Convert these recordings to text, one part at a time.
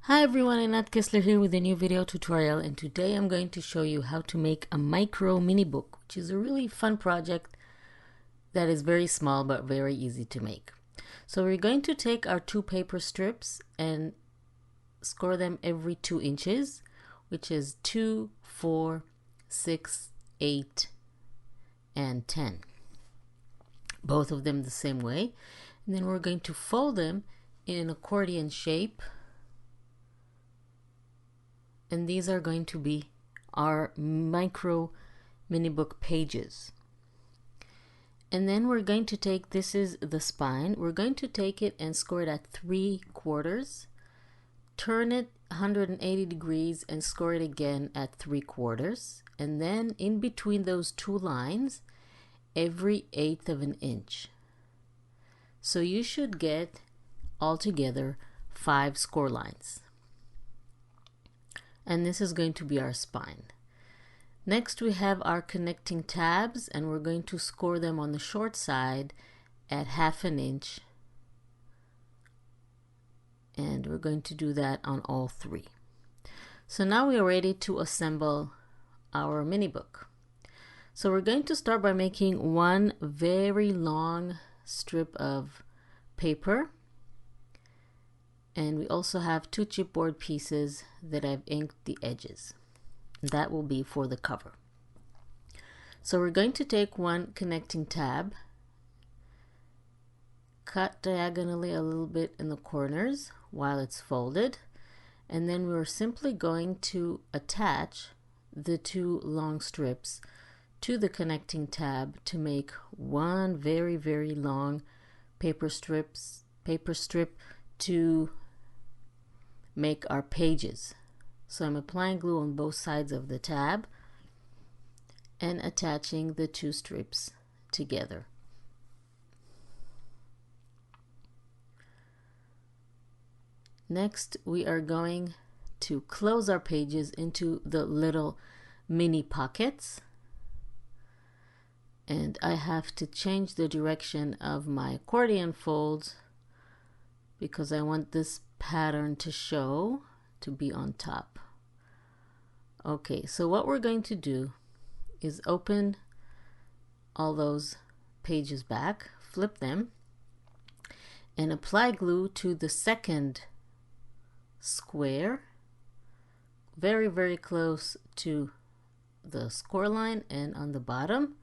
Hi everyone, Anat Kessler here with a new video tutorial, and today I'm going to show you how to make a micro mini book, which is a really fun project that is very small but very easy to make. So we're going to take our two paper strips and score them every 2 inches, which is 2, 4, 6, 8, and 10. Both of them the same way. And then we're going to fold them in an accordion shape. And these are going to be our micro mini book pages. And then we're going to take, this is the spine, we're going to take it and score it at 3/4, turn it 180 degrees and score it again at 3/4, and then in between those two lines every 1/8 of an inch. So you should get altogether 5 score lines. And this is going to be our spine. Next we have our connecting tabs, and we're going to score them on the short side at 1/2 inch, and we're going to do that on all 3. So now we are ready to assemble our mini book. So we're going to start by making one very long strip of paper. And we also have 2 chipboard pieces that I've inked the edges. That will be for the cover. So we're going to take one connecting tab, cut diagonally a little bit in the corners while it's folded, and then we're simply going to attach the 2 long strips to the connecting tab to make one very, very long paper strip to make our pages. So I'm applying glue on both sides of the tab and attaching the 2 strips together. Next, we are going to close our pages into the little mini pockets, and I have to change the direction of my accordion folds because I want this pattern to show, to be on top. Okay, so what we're going to do is open all those pages back, flip them, and apply glue to the second square, very, very close to the score line and on the bottom,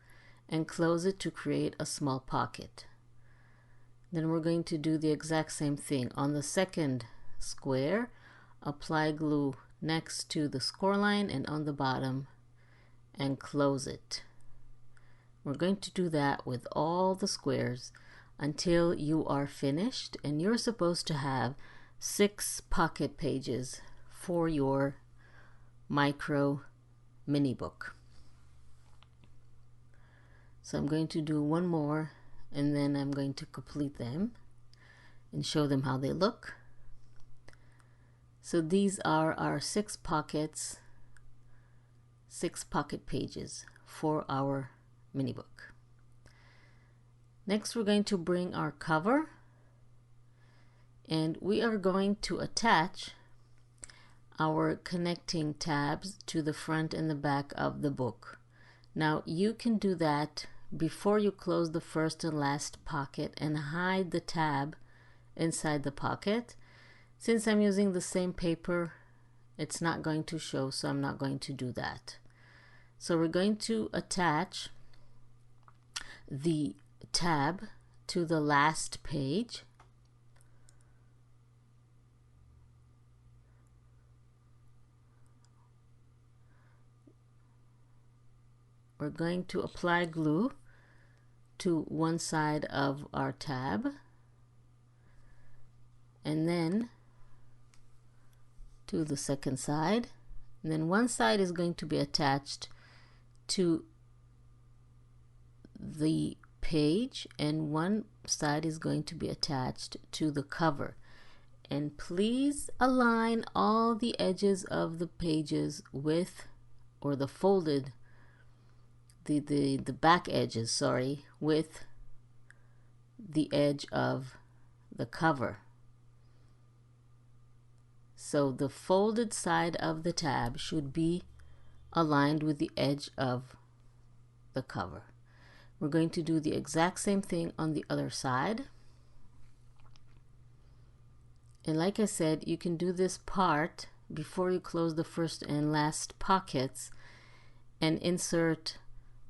and close it to create a small pocket. Then we're going to do the exact same thing on the second square, apply glue next to the score line and on the bottom, and close it. We're going to do that with all the squares until you are finished, and you're supposed to have 6 pocket pages for your micro mini book. So I'm going to do one more, and then I'm going to complete them and show them how they look. So these are our 6 pockets, 6 pocket pages for our mini book. Next, we're going to bring our cover, and we are going to attach our connecting tabs to the front and the back of the book. Now you can do that before you close the first and last pocket and hide the tab inside the pocket. Since I'm using the same paper, it's not going to show, so I'm not going to do that. So we're going to attach the tab to the last page. We're going to apply glue to one side of our tab, and then to the second side, and then one side is going to be attached to the page and one side is going to be attached to the cover. And please align all the edges of the pages with, or the folded, the back edges, sorry, with the edge of the cover. So the folded side of the tab should be aligned with the edge of the cover. We're going to do the exact same thing on the other side. And like I said, you can do this part before you close the first and last pockets and insert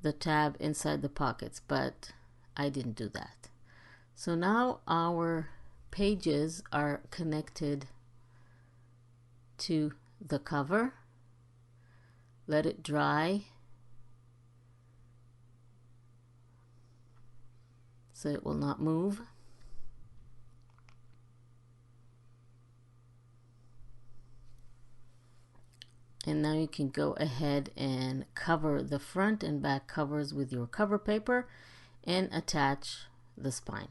the tab inside the pockets, but I didn't do that. So now our pages are connected to the cover. Let it dry so it will not move. And now you can go ahead and cover the front and back covers with your cover paper and attach the spine.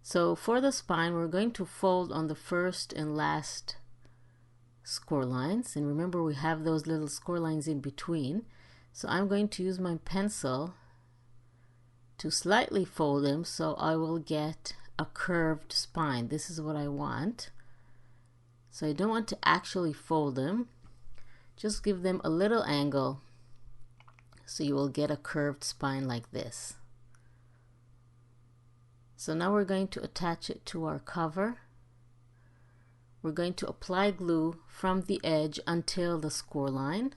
So for the spine, we're going to fold on the first and last score lines. And remember, we have those little score lines in between. So I'm going to use my pencil to slightly fold them so I will get a curved spine. This is what I want. So I don't want to actually fold them. Just give them a little angle so you will get a curved spine like this. So now we're going to attach it to our cover. We're going to apply glue from the edge until the score line.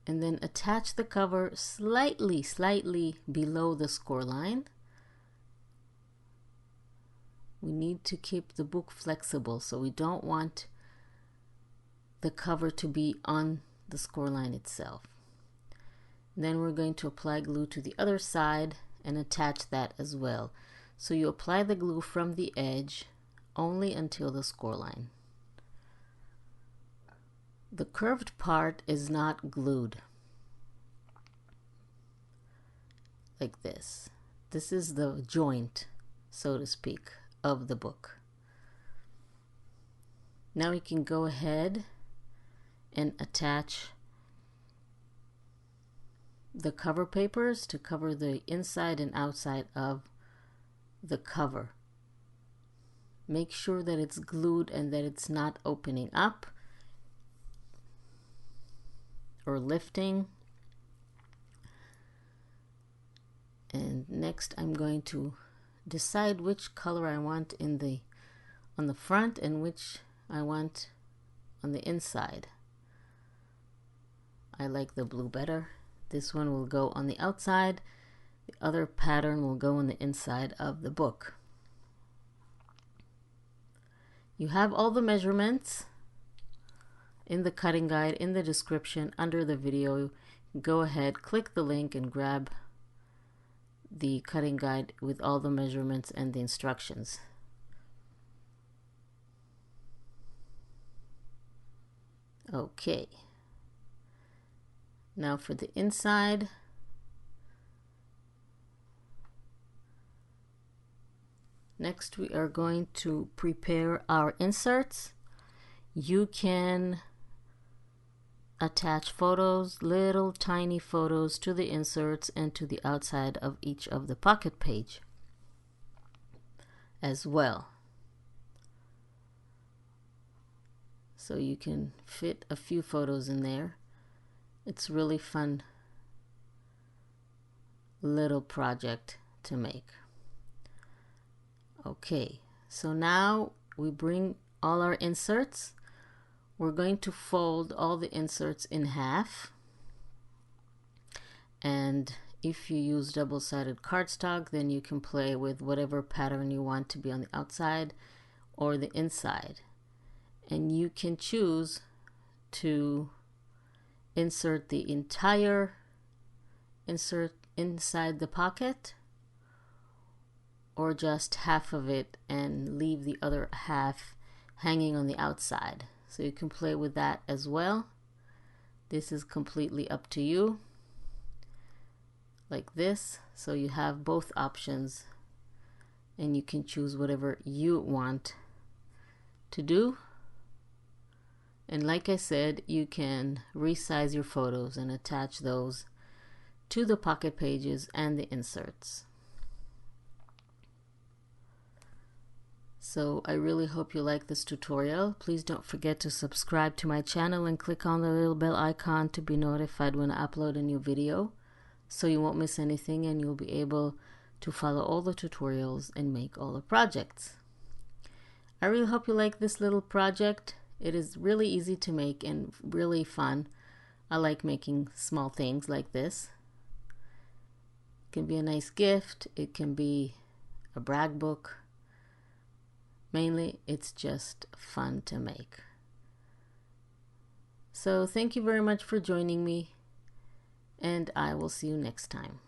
And then attach the cover slightly below the score line. We need to keep the book flexible, so we don't want the cover to be on the score line itself. And then we're going to apply glue to the other side and attach that as well. So you apply the glue from the edge only until the score line. The curved part is not glued like this. This is the joint, so to speak, of the book. Now we can go ahead and attach the cover papers to cover the inside and outside of the cover. Make sure that it's glued and that it's not opening up or lifting. And next I'm going to decide which color I want on the front and which I want on the inside. I like the blue better. This one will go on the outside. The other pattern will go on the inside of the book. You have all the measurements in the cutting guide in the description under the video. Go ahead, click the link and grab the cutting guide with all the measurements and the instructions. Okay. Now for the inside, next we are going to prepare our inserts. You can attach photos, little tiny photos, to the inserts and to the outside of each of the pocket page as well. So you can fit a few photos in there. It's really fun little project to make. Okay, so now we bring all our inserts. We're going to fold all the inserts in half. And if you use double-sided cardstock, then you can play with whatever pattern you want to be on the outside or the inside. And you can choose to insert the entire insert inside the pocket or just half of it and leave the other half hanging on the outside. So you can play with that as well. This is completely up to you, like this. So you have both options and you can choose whatever you want to do. And like I said, you can resize your photos and attach those to the pocket pages and the inserts. So I really hope you like this tutorial. Please don't forget to subscribe to my channel and click on the little bell icon to be notified when I upload a new video, so you won't miss anything and you'll be able to follow all the tutorials and make all the projects. I really hope you like this little project. It is really easy to make and really fun. I like making small things like this. It can be a nice gift. It can be a brag book. Mainly, it's just fun to make. So thank you very much for joining me, and I will see you next time.